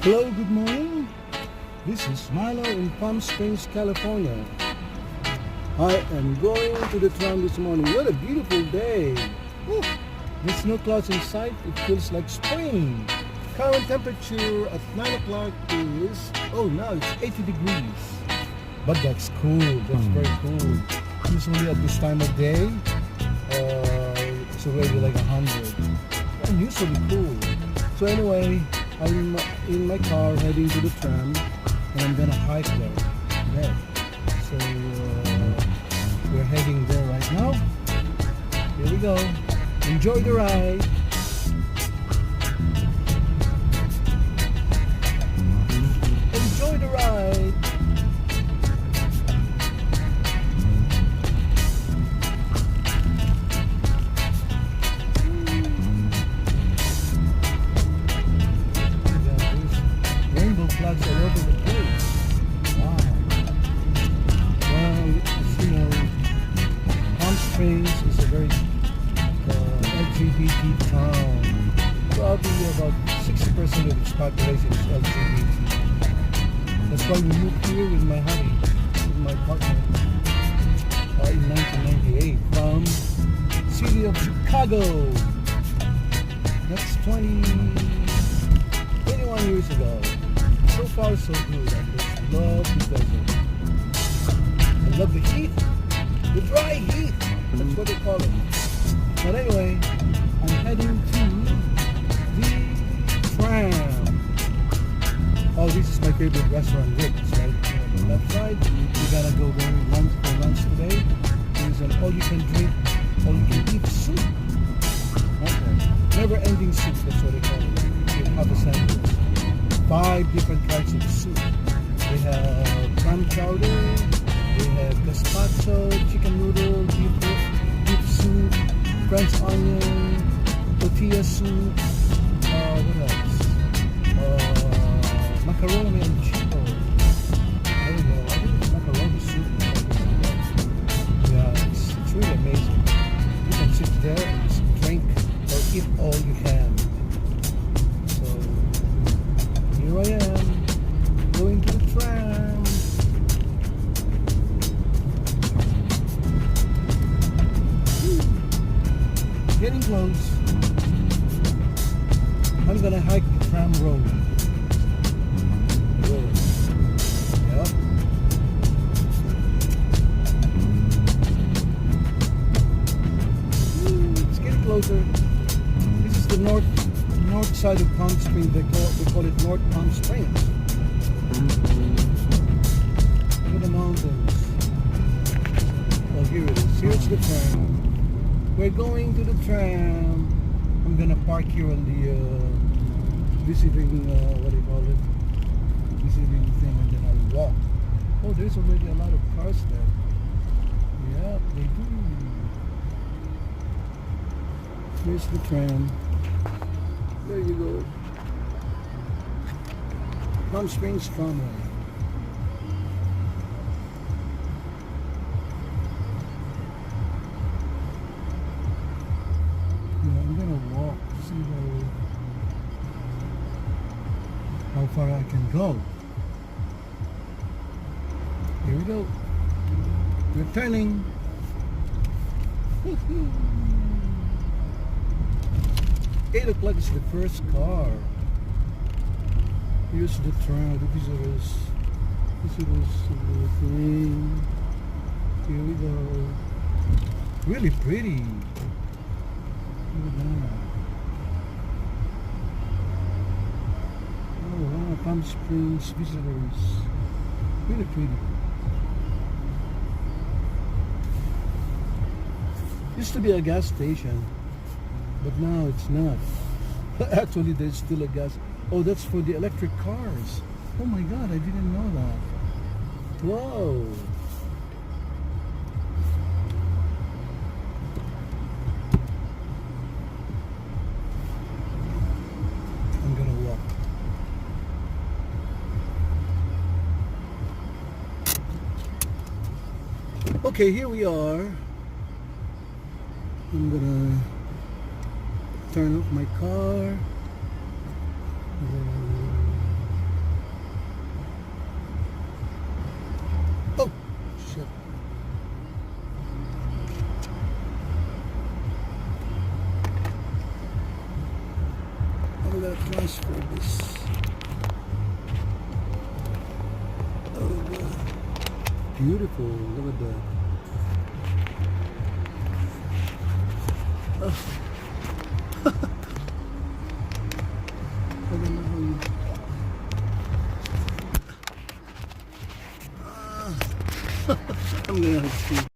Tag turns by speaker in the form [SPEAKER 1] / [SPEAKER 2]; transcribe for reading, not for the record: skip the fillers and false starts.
[SPEAKER 1] Hello, good morning. This is Milo in Palm Springs, California. I am going to the tram this morning. What a beautiful day. Woo. There's no clouds in sight. It feels like spring. Current temperature at 9 o'clock is, now it's 80 degrees. But that's cool. That's very cool. Usually at this time of day, it's already like 100. Unusually cool. So anyway, I'm in my car heading to the tram, and I'm gonna hike there. So we're heading there right now. Here we go. Enjoy the ride. Enjoy the ride. Flags all over the place. Wow. Well, Palm Springs is a very LGBT town. Probably about 60% of its population is LGBT. That's why we moved here with my hubby, with my partner, in 1998 from city of Chicago. That's 21 years ago. So far so good. I just love the desert. I love the heat. The dry heat. That's what they call it. But anyway, I'm heading to the tram. Oh, this is my favorite restaurant, Rick's, right? On the left side. We gotta go there for lunch today. There's an all-you-can-drink, all-you-can-eat soup. Okay. Never-ending soup, that's what they call it. You have a sandwich. 5 different types of soup. They have clam chowder, they have gazpacho, chicken noodle, beef soup, French onion, tortilla soup, what else? Macaroni and chipo. I don't know, I think it's macaroni soup. Yeah, it's really amazing. You can sit there and just drink or eat all you can. Here I am, going to the tram. Getting close. I'm gonna hike the tram road. Yep. It's getting closer. This is the north side of Palm Springs. They call it North Palm Springs. Look at the mountains. Oh, here it is. Here's the tram. We're going to the tram. I'm gonna park here on the visiting, what do you call it? Visiting thing, and then I'll walk. Oh, there's already a lot of cars there. Yeah, they do. Here's the tram. There you go. Palm Springs Tramway. Yeah, I'm gonna walk to see how far I can go. Here we go. We're turning. 8 o'clock is the first car. Here's the tram, the visitors thing. Here we go. Really pretty. Look at that. Oh wow, Palm Springs visitors. Really pretty. Used to be a gas station, but now it's not. Actually, there's still a gas. Oh, that's for the electric cars. Oh my God, I didn't know that. Whoa. I'm gonna walk. Okay, here we are. I'm gonna turn off my car. Look at that flash focus. Oh, God. Beautiful. Look at that. Oh. I don't know how you... I'm gonna have to see.